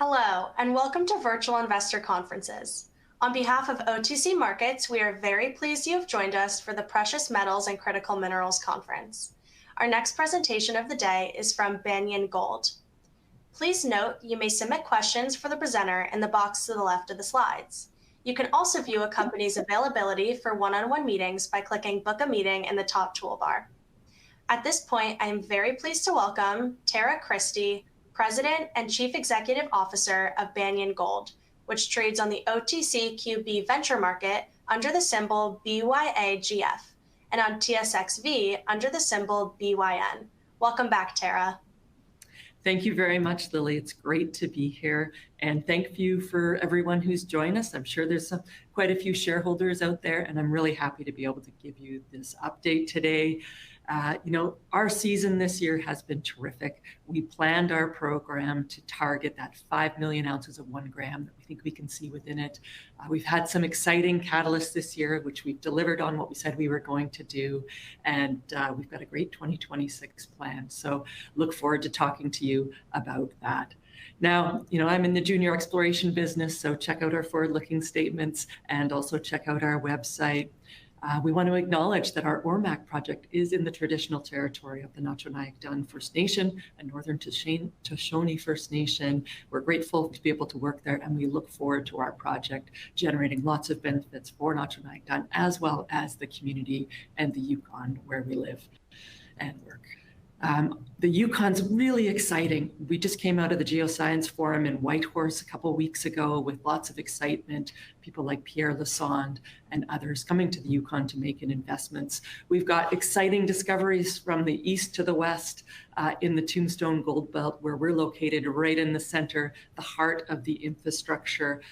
Hello, and welcome to Virtual Investor Conferences. On behalf of OTC Markets, we are very pleased you have joined us for the Precious Metals and Critical Minerals Conference. Our next presentation of the day is from Banyan Gold. Please note you may submit questions for the presenter in the box to the left of the slides. You can also view a company's availability for one-on-one meetings by clicking Book a Meeting in the top toolbar. At this point, I am very pleased to welcome Tara Christie, President and Chief Executive Officer of Banyan Gold, which trades on the OTCQB venture market under the symbol BYAGF and on TSXV under the symbol BYN. Welcome back, Tara. Thank you very much, Lily. It's great to be here. And thank you for everyone who's joined us. I'm sure there's quite a few shareholders out there, and I'm really happy to be able to give you this update today. Our season this year has been terrific. We planned our program to target that 5 million ounces of 1 gram that we think we can see within it. We've had some exciting catalysts this year, which we've delivered on what we said we were going to do. And we've got a great 2026 plan. So look forward to talking to you about that. Now, I'm in the junior exploration business, so check out our forward-looking statements and also check out our website. We want to acknowledge that our Ormac project is in the traditional territory of the Na-Cho-Nyak-Dun First Nation and Northern Shoshone First Nation. We're grateful to be able to work there, and we look forward to our project generating lots of benefits for Na-Cho-Nyak-Dun as well as the community and the Yukon where we live and work. The Yukon's really exciting. We just came out of the Geoscience Forum in Whitehorse a couple of weeks ago with lots of excitement, people like Pierre Lassonde and others coming to the Yukon to make investments. We've got exciting discoveries from the east to the west in the Tombstone Gold Belt, where we're located right in the center, the heart of the infrastructure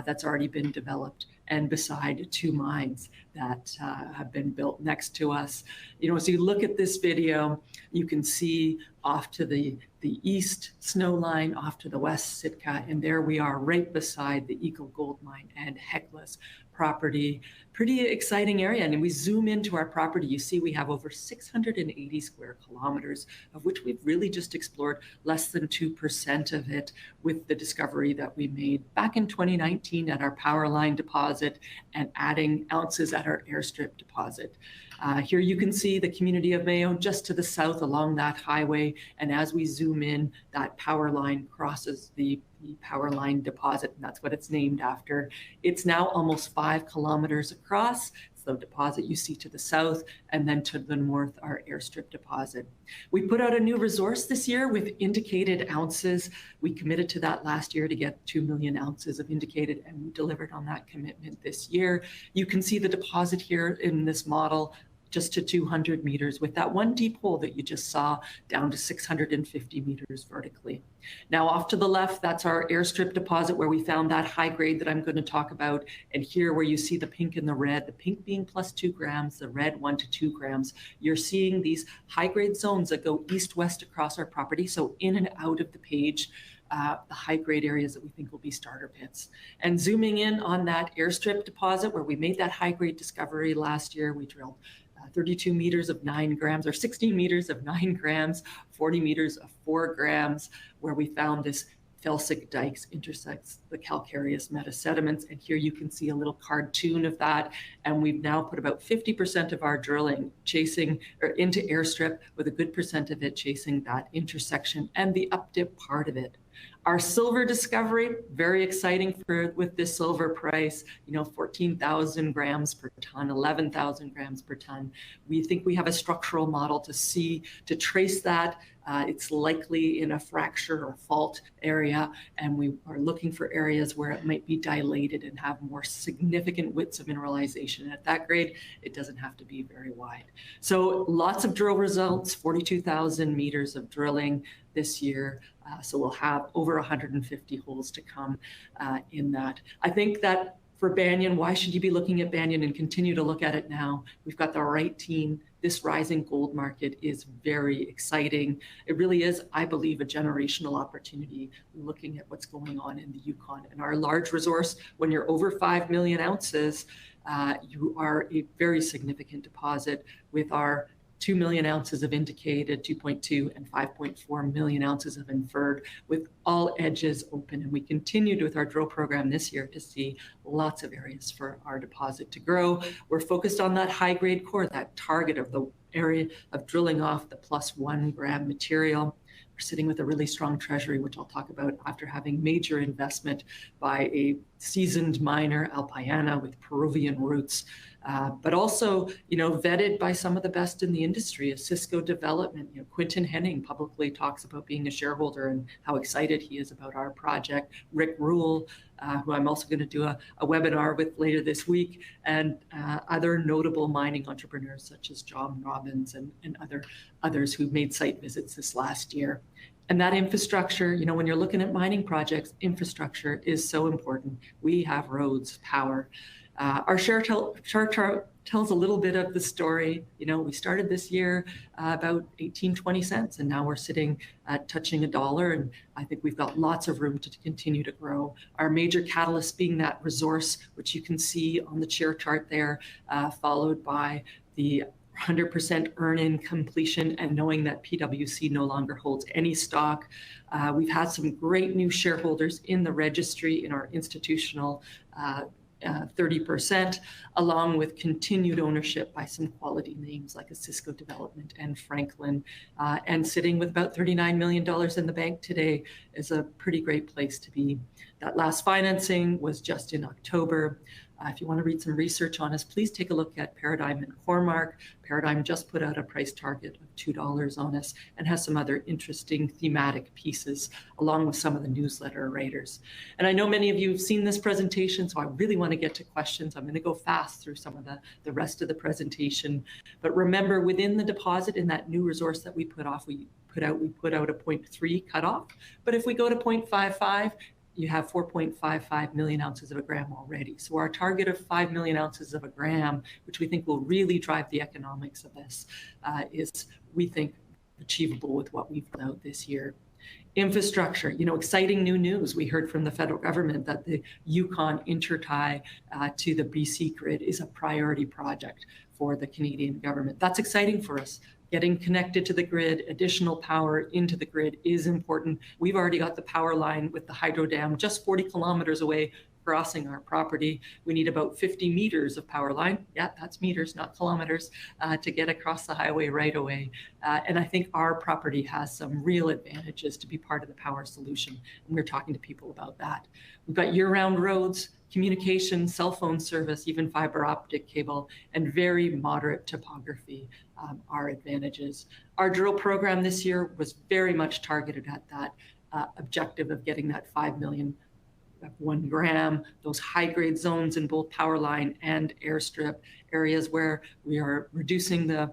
that's already been developed, and beside 2 mines that have been built next to us. As you look at this video, you can see off to the east snow line, off to the west Sitka, and there we are right beside the Eagle Gold Mine and Hecla's property. Pretty exciting area. And we zoom into our property, you see we have over 680 square kilometers, of which we've really just explored less than 2% of it with the discovery that we made back in 2019 at our Powerline deposit and adding ounces at our airstrip deposit. Here you can see the community of Mayo just to the south along that highway. And as we zoom in, that power line crosses the Powerline deposit, and that's what it's named after. It's now almost 5 kilometers across. It's the deposit you see to the south, and then to the north, our airstrip deposit. We put out a new resource this year with indicated ounces. We committed to that last year to get 2 million ounces of indicated, and we delivered on that commitment this year. You can see the deposit here in this model, just to 200 meters with that one deep hole that you just saw down to 650 meters vertically. Now off to the left, that's our airstrip deposit where we found that high grade that I'm going to talk about. And here where you see the pink and the red, the pink being plus 2 grams, the red 1 to 2 grams, you're seeing these high grade zones that go east-west across our property. So in and out of the page, the high-grade areas that we think will be starter pits. And zooming in on that airstrip deposit where we made that high-grade discovery last year, we drilled 32 meters of 9 grams, or 16 meters of 9 grams, 40 meters of 4 grams, where we found this felsic dikes intersects the calcareous metasediments. And here you can see a little cartoon of that. And we've now put about 50% of our drilling into airstrip, with a good percent of it chasing that intersection and the up-dip part of it. Our silver discovery, very exciting with this silver price, 14,000 grams per ton, 11,000 grams per ton. We think we have a structural model to trace that. It's likely in a fracture or fault area, and we are looking for areas where it might be dilated and have more significant widths of mineralization. And at that grade, it doesn't have to be very wide. So lots of drill results, 42,000 meters of drilling this year. So we'll have over 150 holes to come in that. I think that for Banyan, why should you be looking at Banyan and continue to look at it now? We've got the right team. This rising gold market is very exciting. It really is, I believe, a generational opportunity looking at what's going on in the Yukon. And our large resource, when you're over 5 million ounces, you are a very significant deposit with our 2 million ounces of indicated, 2.2 and 5.4 million ounces of inferred, with all edges open. And we continued with our drill program this year to see lots of areas for our deposit to grow. We're focused on that high grade core, that target of the area of drilling off the +1 gram material. We're sitting with a really strong treasury, which I'll talk about after having major investment by a seasoned miner, Alpayana, with Peruvian roots, but also, vetted by some of the best in the industry, a Cisco development. Quinton Henning publicly talks about being a shareholder and how excited he is about our project. Rick Rule, who I'm also going to do a webinar with later this week, and other notable mining entrepreneurs such as John Robbins and others who made site visits this last year. And that infrastructure, when you're looking at mining projects, infrastructure is so important. We have roads, power. Our chart tells a little bit of the story. We started this year about 18-20 cents, and now we're sitting at touching $1, and I think we've got lots of room to continue to grow. Our major catalyst being that resource, which you can see on the share chart there, followed by the 100% earn-in completion and knowing that PwC no longer holds any stock. We've had some great new shareholders in the registry in our institutional 30%, along with continued ownership by some quality names like a Cisco Development and Franklin. And sitting with about $39 million in the bank today is a pretty great place to be. That last financing was just in October. If you want to read some research on us, please take a look at Paradigm and Cormark. Paradigm just put out a price target of $2 on us and has some other interesting thematic pieces along with some of the newsletter writers. And I know many of you have seen this presentation, so I really want to get to questions. I'm going to go fast through some of the rest of the presentation. But remember, within the deposit in that new resource that we put out a 0.3 cutoff. But if we go to 0.55, you have 4.55 million ounces of a gram already. So our target of 5 million ounces of a gram, which we think will really drive the economics of this, is, we think, achievable with what we've put out this year. Infrastructure, exciting new news. We heard from the federal government that the Yukon intertie to the BC grid is a priority project for the Canadian government. That's exciting for us. Getting connected to the grid, additional power into the grid is important. We've already got the power line with the hydro dam just 40 kilometers away crossing our property. We need about 50 meters of power line. Yeah, that's meters, not kilometers, to get across the highway right away. And I think our property has some real advantages to be part of the power solution. And we're talking to people about that. We've got year-round roads, communication, cell phone service, even fiber optic cable, and very moderate topography are advantages. Our drill program this year was very much targeted at that objective of getting that 5 million of 1 gram, those high-grade zones in both power line and airstrip, areas where we are reducing the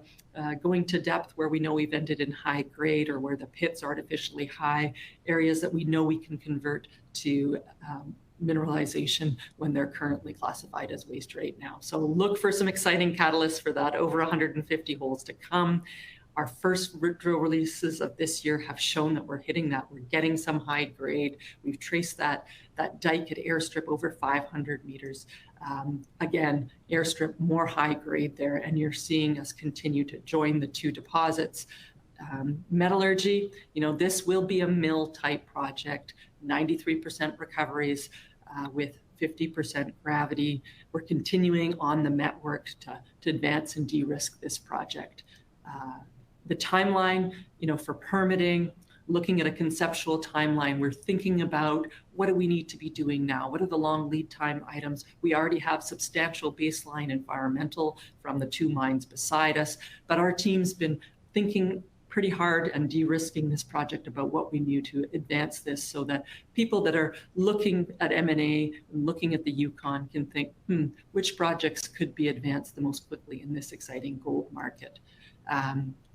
going to depth where we know we've ended in high grade or where the pit's artificially high, areas that we know we can convert to mineralization when they're currently classified as waste right now. So look for some exciting catalysts for that, over 150 holes to come. Our first drill releases of this year have shown that we're hitting that. We're getting some high grade. We've traced that dike at airstrip over 500 meters. Again, airstrip more high grade there, and you're seeing us continue to join the two deposits. Metallurgy, this will be a mill type project, 93% recoveries with 50% gravity. We're continuing on the met work to advance and de-risk this project. The timeline, for permitting, looking at a conceptual timeline, we're thinking about what do we need to be doing now? What are the long lead time items? We already have substantial baseline environmental from the two mines beside us, but our team's been thinking pretty hard and de-risking this project about what we need to advance this so that people that are looking at M&A and looking at the Yukon can think, which projects could be advanced the most quickly in this exciting gold market?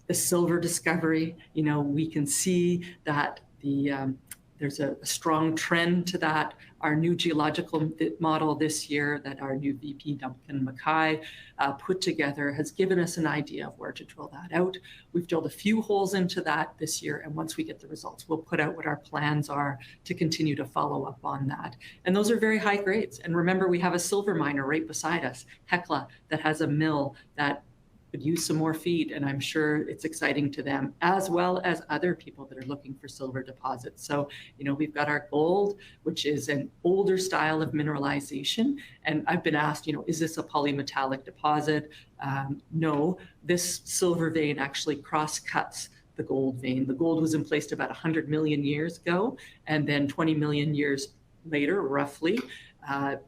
The silver discovery, we can see that there's a strong trend to that. Our new geological model this year that our new VP Duncan Mackay put together has given us an idea of where to drill that out. We've drilled a few holes into that this year, and once we get the results, we'll put out what our plans are to continue to follow up on that. And those are very high grades. And remember, we have a silver miner right beside us, Hecla, that has a mill that could use some more feed, and I'm sure it's exciting to them, as well as other people that are looking for silver deposits. So, we've got our gold, which is an older style of mineralization. And I've been asked, is this a polymetallic deposit? No, this silver vein actually cross-cuts the gold vein. The gold was emplaced about 100 million years ago, and then 20 million years later, roughly,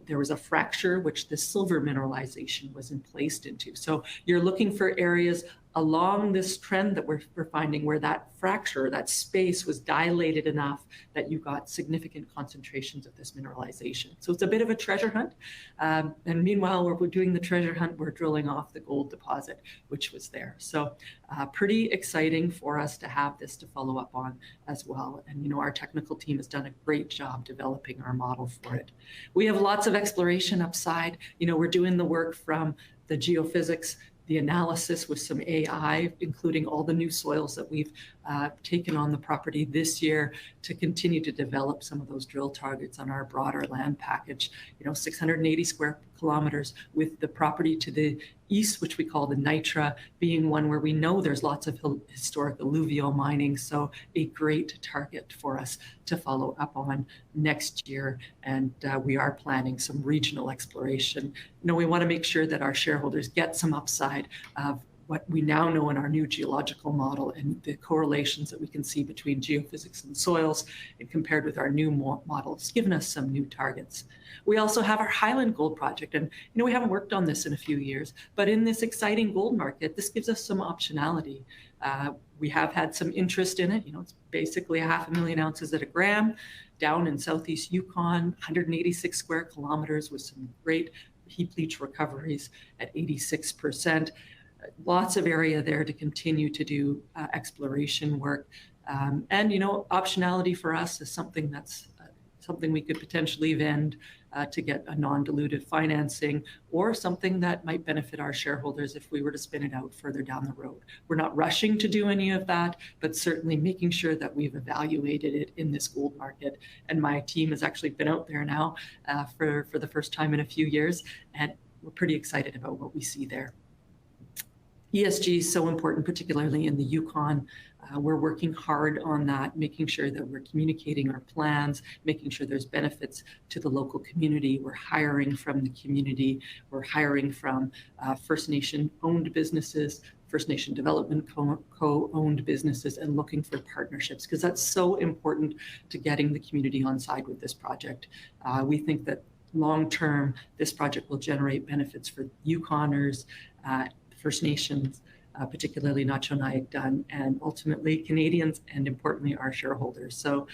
there was a fracture which the silver mineralization was emplaced into. So you're looking for areas along this trend that we're finding where that fracture, that space was dilated enough that you got significant concentrations of this mineralization. So it's a bit of a treasure hunt. And meanwhile, we're doing the treasure hunt, we're drilling off the gold deposit, which was there. So pretty exciting for us to have this to follow up on as well. And our technical team has done a great job developing our model for it. We have lots of exploration upside. We're doing the work from the geophysics, the analysis with some AI, including all the new soils that we've taken on the property this year to continue to develop some of those drill targets on our broader land package. 680 square kilometers, with the property to the east, which we call the Nitra, being one where we know there's lots of historic alluvial mining. So a great target for us to follow up on next year. And we are planning some regional exploration. We want to make sure that our shareholders get some upside of what we now know in our new geological model and the correlations that we can see between geophysics and soils, and compared with our new model, it's given us some new targets. We also have our Hyland gold project, and we haven't worked on this in a few years, but in this exciting gold market, this gives us some optionality. We have had some interest in it. It's basically 500,000 ounces at a gram down in southeast Yukon, 186 square kilometers with some great heap leach recoveries at 86%. Lots of area there to continue to do exploration work. And, optionality for us is something that's something we could potentially vend to get a non-dilutive financing, or something that might benefit our shareholders if we were to spin it out further down the road. We're not rushing to do any of that, but certainly making sure that we've evaluated it in this gold market. And my team has actually been out there now for the first time in a few years, and we're pretty excited about what we see there. ESG is so important, particularly in the Yukon. We're working hard on that, making sure that we're communicating our plans, making sure there's benefits to the local community. We're hiring from the community. We're hiring from First Nation-owned businesses, First Nation Development Co-owned businesses, and looking for partnerships, because that's so important to getting the community on side with this project. We think that long-term, this project will generate benefits for Yukoners, First Nations, particularly Nacho-Nayik-Dun, and ultimately Canadians, and importantly our shareholders. So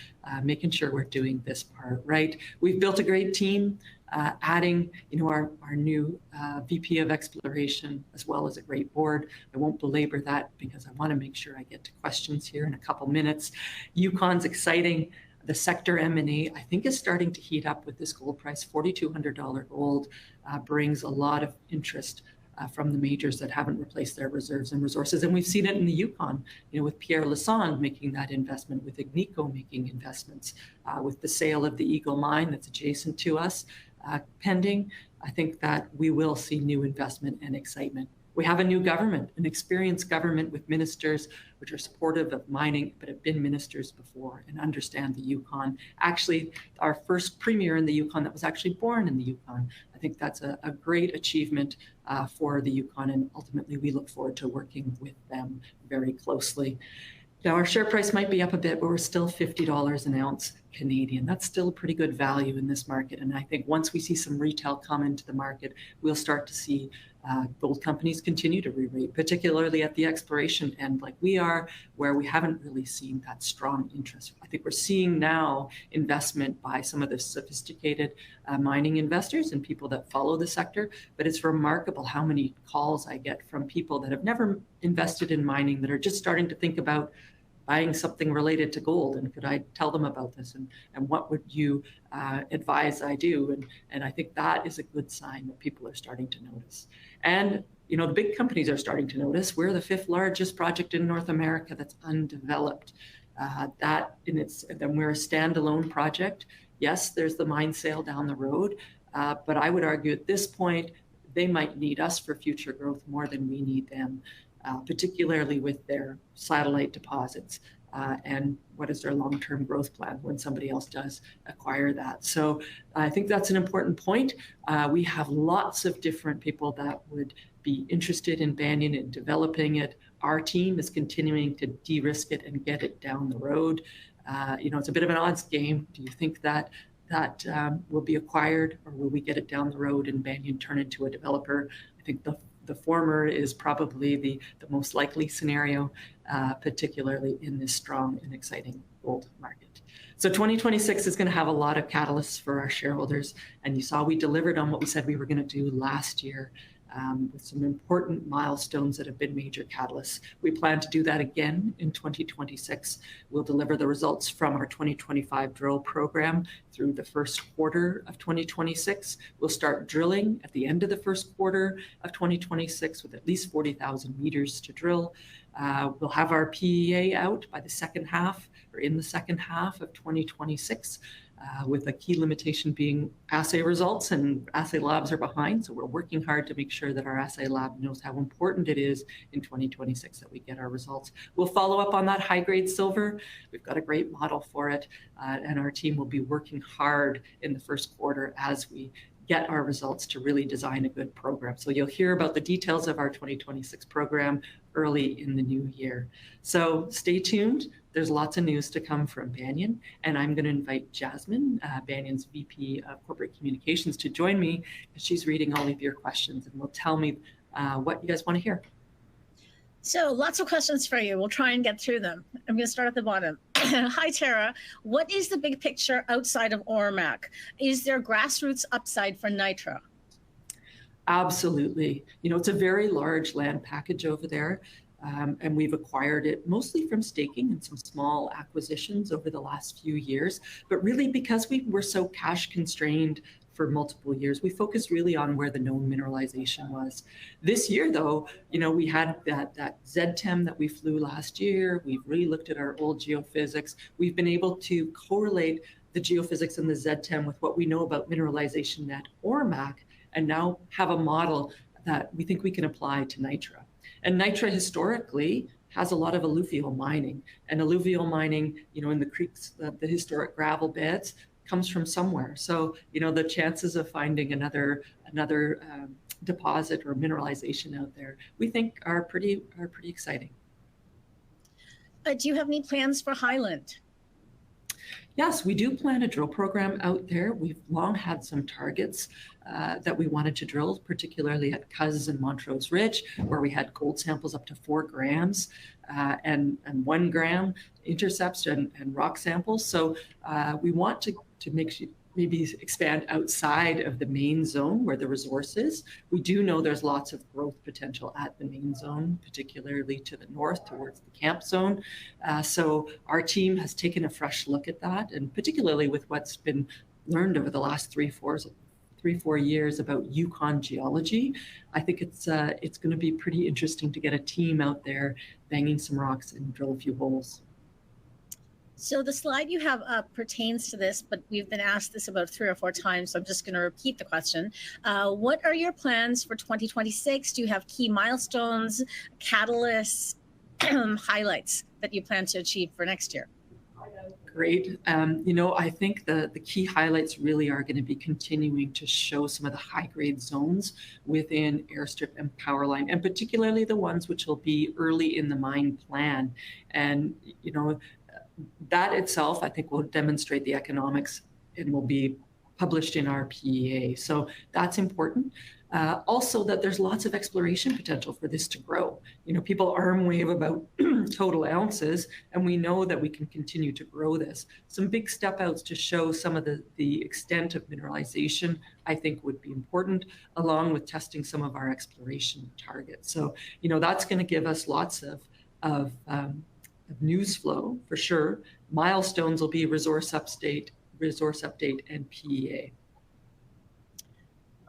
making sure we're doing this part right. We've built a great team, adding our new VP of exploration, as well as a great board. I won't belabor that because I want to make sure I get to questions here in a couple minutes. Yukon's exciting. The sector M&A, I think, is starting to heat up with this gold price. $4,200 gold brings a lot of interest from the majors that haven't replaced their reserves and resources. And we've seen it in the Yukon, with Pierre Lassonde making that investment, with Agnico making investments, with the sale of the Eagle mine that's adjacent to us pending. I think that we will see new investment and excitement. We have a new government, an experienced government with ministers which are supportive of mining, but have been ministers before and understand the Yukon. Actually, our first premier in the Yukon that was actually born in the Yukon. I think that's a great achievement for the Yukon, and ultimately we look forward to working with them very closely. Now, our share price might be up a bit, but we're still $50 an ounce Canadian. That's still a pretty good value in this market. And I think once we see some retail come into the market, we'll start to see gold companies continue to re-rate, particularly at the exploration end like we are, where we haven't really seen that strong interest. I think we're seeing now investment by some of the sophisticated mining investors and people that follow the sector, but it's remarkable how many calls I get from people that have never invested in mining, that are just starting to think about buying something related to gold, and could I tell them about this, and what would you advise I do? And I think that is a good sign that people are starting to notice. And the big companies are starting to notice. We're the 5th largest project in North America that's undeveloped. Then we're a standalone project. Yes, there's the mine sale down the road, but I would argue at this point, they might need us for future growth more than we need them, particularly with their satellite deposits. And what is their long-term growth plan when somebody else does acquire that? So I think that's an important point. We have lots of different people that would be interested in Banyan and developing it. Our team is continuing to de-risk it and get it down the road. It's a bit of an odds game. Do you think that will be acquired, or will we get it down the road and Banyan turn into a developer? I think the former is probably the most likely scenario, particularly in this strong and exciting gold market. So 2026 is going to have a lot of catalysts for our shareholders. And you saw we delivered on what we said we were going to do last year, with some important milestones that have been major catalysts. We plan to do that again in 2026. We'll deliver the results from our 2025 drill program through the first quarter of 2026. We'll start drilling at the end of the first quarter of 2026 with at least 40,000 meters to drill. We'll have our PEA out by the second half, or in the second half of 2026. With a key limitation being assay results, and assay labs are behind. So we're working hard to make sure that our assay lab knows how important it is in 2026 that we get our results. We'll follow up on that high-grade silver. We've got a great model for it, and our team will be working hard in the first quarter as we get our results to really design a good program. So you'll hear about the details of our 2026 program early in the new year. So stay tuned. There's lots of news to come from Banyan, and I'm going to invite Jasmine, Banyan's VP of Corporate Communications, to join me, because she's reading all of your questions and will tell me what you guys want to hear. So lots of questions for you. We'll try and get through them. I'm going to start at the bottom. Hi, Tara. What is the big picture outside of Ormac? Is there grassroots upside for Nitra? Absolutely. It's a very large land package over there. And we've acquired it mostly from staking and some small acquisitions over the last few years. But really, because we were so cash constrained for multiple years, we focused really on where the known mineralization was. This year, though, we had that ZTEM that we flew last year. We've really looked at our old geophysics. We've been able to correlate the geophysics and the ZTEM with what we know about mineralization at Ormac, and now have a model that we think we can apply to Nitra. And Nitra historically has a lot of alluvial mining, and alluvial mining, in the creeks, the historic gravel beds, comes from somewhere. So, the chances of finding another deposit or mineralization out there, we think are pretty exciting. Do you have any plans for Hyland? Yes, we do plan a drill program out there. We've long had some targets that we wanted to drill, particularly at Cuz and Montrose Ridge, where we had gold samples up to 4 grams and 1 gram intercepts and rock samples. So we want to maybe expand outside of the main zone where the resource is. We do know there's lots of growth potential at the main zone, particularly to the north towards the camp zone. So our team has taken a fresh look at that, and particularly with what's been learned over the last 3-4 years about Yukon geology, I think it's going to be pretty interesting to get a team out there banging some rocks and drill a few holes. So the slide you have up pertains to this, but we've been asked this about 3 or 4 times, so I'm just going to repeat the question. What are your plans for 2026? Do you have key milestones, catalysts, highlights that you plan to achieve for next year? Great. I think the key highlights really are going to be continuing to show some of the high-grade zones within airstrip and power line, and particularly the ones which will be early in the mine plan. And, that itself, I think, will demonstrate the economics and will be published in our PEA. So that's important. Also, that there's lots of exploration potential for this to grow. People arm wave about total ounces, and we know that we can continue to grow this. Some big step outs to show some of the extent of mineralization, I think, would be important, along with testing some of our exploration targets. So, that's going to give us lots of news flow for sure. Milestones will be resource update, and PEA.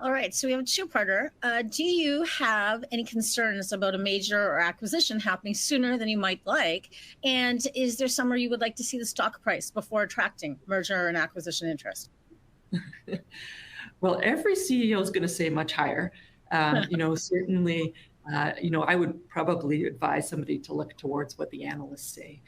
All right, so we have a 2-parter. Do you have any concerns about a major or acquisition happening sooner than you might like? And is there somewhere you would like to see the stock price before attracting merger and acquisition interest? Well, every CEO is going to say much higher. Certainly, I would probably advise somebody to look towards what the analysts say,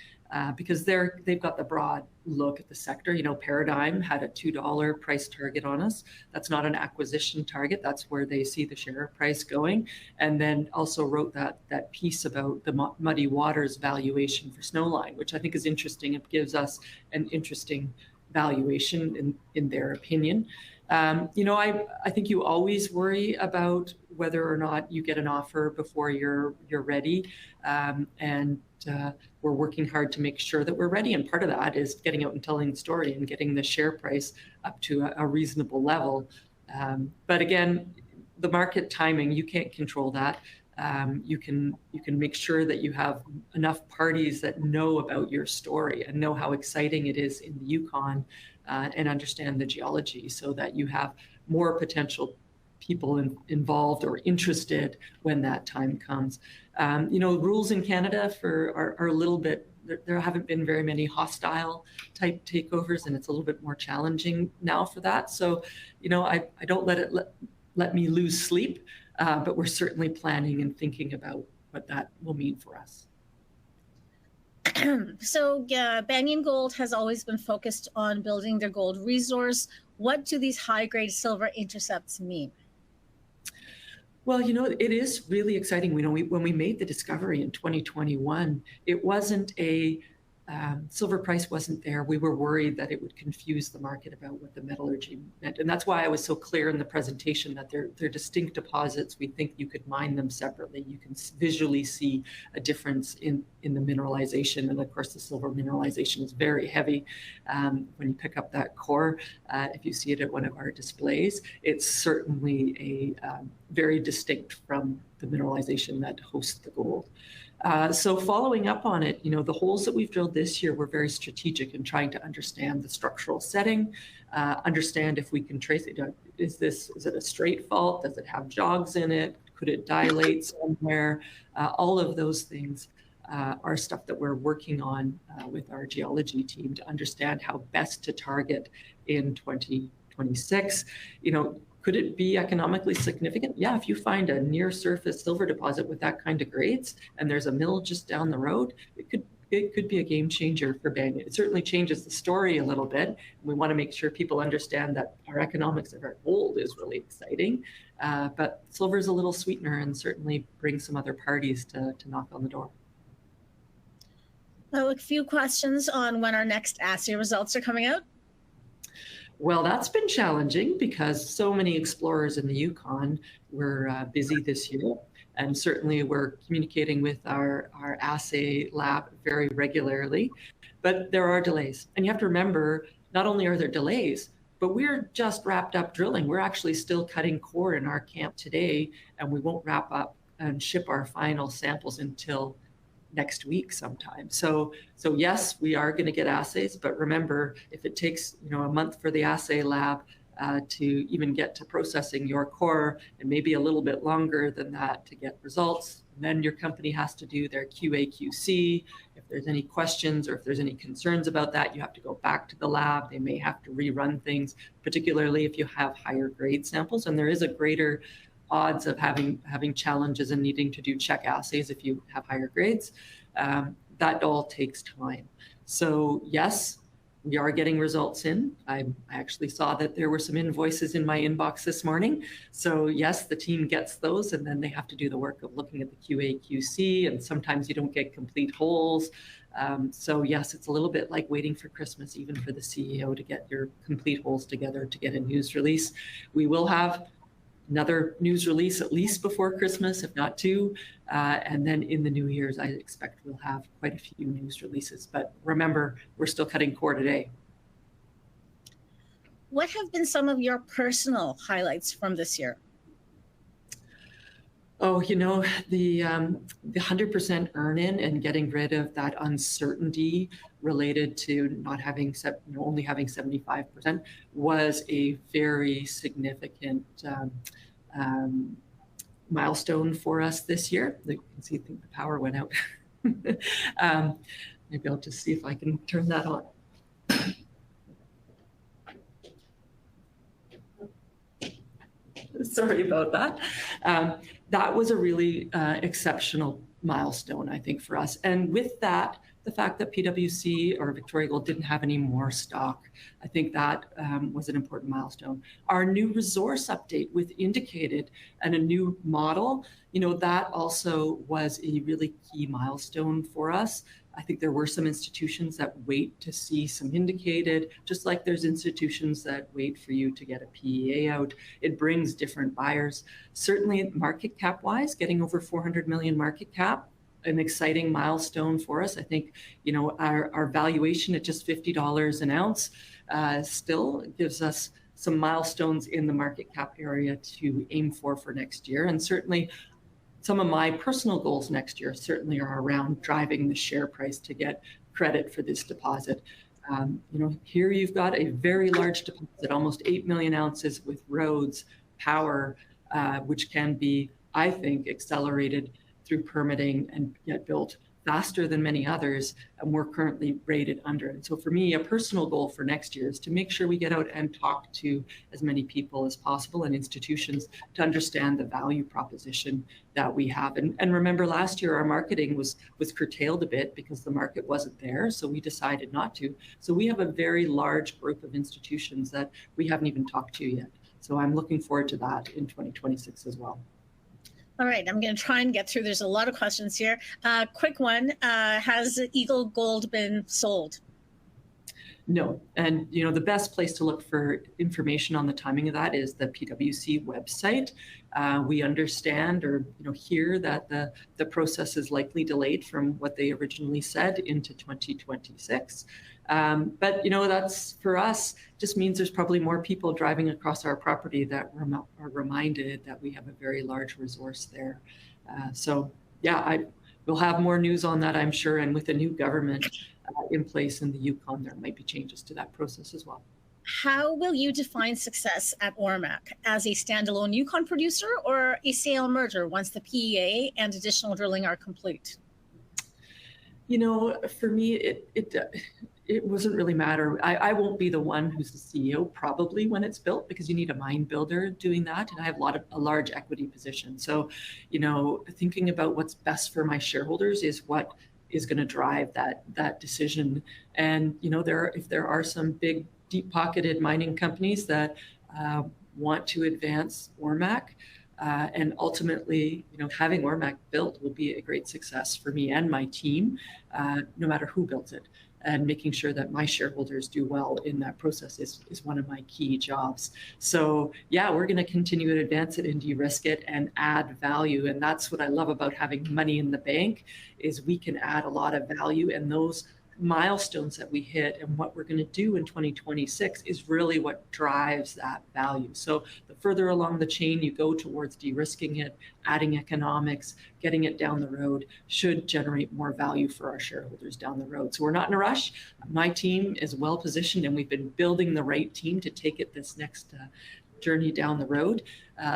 because they've got the broad look at the sector. Paradigm had a $2 price target on us. That's not an acquisition target. That's where they see the share price going. And then also wrote that piece about the Muddy Waters valuation for Snowline, which I think is interesting. It gives us an interesting valuation in their opinion. I think you always worry about whether or not you get an offer before you're ready, and we're working hard to make sure that we're ready. And part of that is getting out and telling the story and getting the share price up to a reasonable level. But again, the market timing, you can't control that. You can make sure that you have enough parties that know about your story and know how exciting it is in the Yukon, and understand the geology, so that you have more potential people involved or interested when that time comes. Rules in Canada are a little bit, there haven't been very many hostile type takeovers, and it's a little bit more challenging now for that. So, I don't let me lose sleep, but we're certainly planning and thinking about what that will mean for us. So Banyan Gold has always been focused on building their gold resource. What do these high-grade silver intercepts mean? Well, it is really exciting. When we made the discovery in 2021, it wasn't silver price wasn't there. We were worried that it would confuse the market about what the metallurgy meant. And that's why I was so clear in the presentation that they're distinct deposits. We think you could mine them separately. You can visually see a difference in the mineralization. And of course, the silver mineralization is very heavy. When you pick up that core, if you see it at one of our displays, it's certainly very distinct from the mineralization that hosts the gold. So following up on it, the holes that we've drilled this year were very strategic in trying to understand the structural setting, understand if we can trace it. Is it a straight fault? Does it have jogs in it? Could it dilate somewhere? All of those things are stuff that we're working on with our geology team to understand how best to target in 2026. Could it be economically significant? Yeah, if you find a near surface silver deposit with that kind of grades and there's a mill just down the road, it could be a game changer for Banyan. It certainly changes the story a little bit. We want to make sure people understand that our economics of our gold is really exciting, but silver is a little sweetener and certainly brings some other parties to knock on the door. Well, a few questions on when our next assay results are coming out. Well, that's been challenging because so many explorers in the Yukon were busy this year. And certainly we're communicating with our assay lab very regularly, but there are delays. And you have to remember, not only are there delays, but we're just wrapped up drilling. We're actually still cutting core in our camp today, and we won't wrap up and ship our final samples until next week sometime. So yes, we are going to get assays, but remember, if it takes a month for the assay lab to even get to processing your core, and maybe a little bit longer than that to get results, then your company has to do their QA/QC. If there's any questions or if there's any concerns about that, you have to go back to the lab. They may have to rerun things, particularly if you have higher grade samples, and there is a greater odds of having challenges and needing to do check assays if you have higher grades. That all takes time. So yes, we are getting results in. I actually saw that there were some invoices in my inbox this morning. So yes, the team gets those, and then they have to do the work of looking at the QA/QC, and sometimes you don't get complete holes. So yes, it's a little bit like waiting for Christmas, even for the CEO to get your complete holes together to get a news release. We will have another news release at least before Christmas, if not two. And then in the New Year's, I expect we'll have quite a few news releases. But remember, we're still cutting core today. What have been some of your personal highlights from this year? Oh, the 100% earn-in and getting rid of that uncertainty related to not having only having 75% was a very significant milestone for us this year. You can see, I think the power went out. Maybe I'll just see if I can turn that on. Sorry about that. That was a really exceptional milestone, I think, for us. And with that, the fact that PwC or Victoria Gold didn't have any more stock, I think that was an important milestone. Our new resource update with indicated and a new model, that also was a really key milestone for us. I think there were some institutions that wait to see some indicated, just like there's institutions that wait for you to get a PEA out. It brings different buyers. Certainly market cap wise, getting over 400 million market cap, an exciting milestone for us. I think, our valuation at just $50 an ounce still gives us some milestones in the market cap area to aim for next year. And certainly some of my personal goals next year certainly are around driving the share price to get credit for this deposit. Here you've got a very large deposit, almost 8 million ounces with roads, power, which can be, I think, accelerated through permitting and get built faster than many others, and we're currently rated under it. So for me, a personal goal for next year is to make sure we get out and talk to as many people as possible and institutions to understand the value proposition that we have. And remember, last year our marketing was curtailed a bit because the market wasn't there, so we decided not to. So we have a very large group of institutions that we haven't even talked to yet. So I'm looking forward to that in 2026 as well. All right, I'm going to try and get through. There's a lot of questions here. Quick one, has Eagle Gold been sold? No, and the best place to look for information on the timing of that is the PwC website. We understand or hear that the process is likely delayed from what they originally said into 2026. But that's, for us, just means there's probably more people driving across our property that are reminded that we have a very large resource there. So yeah, we'll have more news on that, I'm sure. And with a new government in place in the Yukon, there might be changes to that process as well. How will you define success at Ormac? As a standalone Yukon producer or a sale merger once the PEA and additional drilling are complete? For me, it doesn't really matter. I won't be the one who's the CEO probably when it's built, because you need a mine builder doing that, and I have a large equity position. So, thinking about what's best for my shareholders is what is going to drive that decision. And if there are some big, deep-pocketed mining companies that want to advance Ormac, and ultimately, having Ormac built will be a great success for me and my team, no matter who builds it. And making sure that my shareholders do well in that process is one of my key jobs. So yeah, we're going to continue to advance it and de-risk it and add value. And that's what I love about having money in the bank, is we can add a lot of value, and those milestones that we hit and what we're going to do in 2026 is really what drives that value. So the further along the chain you go towards de-risking it, adding economics, getting it down the road, should generate more value for our shareholders down the road. So we're not in a rush. My team is well positioned, and we've been building the right team to take it this next journey down the road.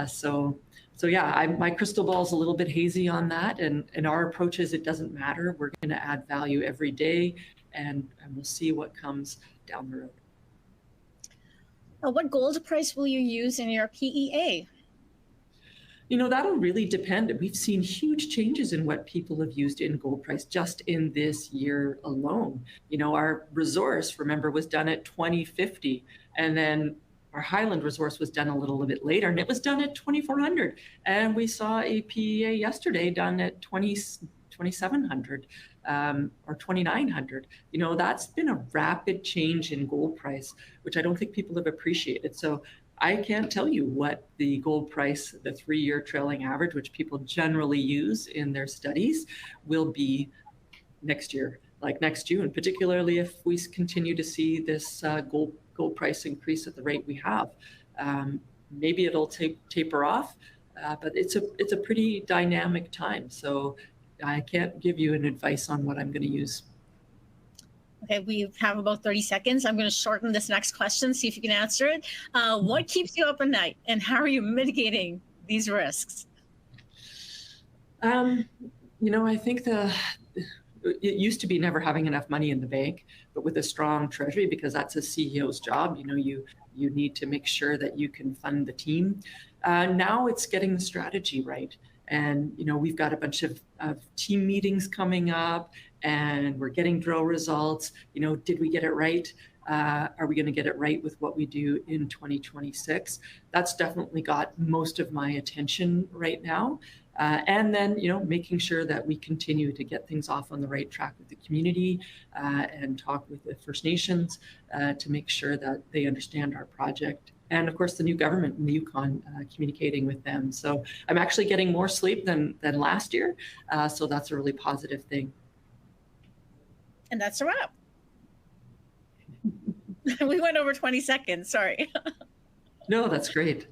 So yeah, my crystal ball is a little bit hazy on that, and our approach is it doesn't matter. We're going to add value every day, and we'll see what comes down the road. What gold price will you use in your PEA? That'll really depend. We've seen huge changes in what people have used in gold price just in this year alone. Our resource, remember, was done at 2050, and then our Hyland resource was done a little bit later, and it was done at 2400. And we saw a PEA yesterday done at 2700 or 2900. That's been a rapid change in gold price, which I don't think people have appreciated. So I can't tell you what the gold price, the 3-year trailing average, which people generally use in their studies, will be next year, like next June, particularly if we continue to see this gold price increase at the rate we have. Maybe it'll taper off, but it's a pretty dynamic time. So I can't give you an advice on what I'm going to use. Okay, we have about 30 seconds. I'm going to shorten this next question, see if you can answer it. What keeps you up at night, and how are you mitigating these risks? I think it used to be never having enough money in the bank, but with a strong treasury, because that's a CEO's job, you need to make sure that you can fund the team. Now it's getting the strategy right. And, we've got a bunch of team meetings coming up, and we're getting drill results. Did we get it right? Are we going to get it right with what we do in 2026? That's definitely got most of my attention right now. And then, making sure that we continue to get things off on the right track with the community and talk with the First Nations to make sure that they understand our project. And of course, the new government in the Yukon, communicating with them. So I'm actually getting more sleep than last year. So that's a really positive thing. And that's a wrap. We went over 20 seconds, sorry. No, that's great.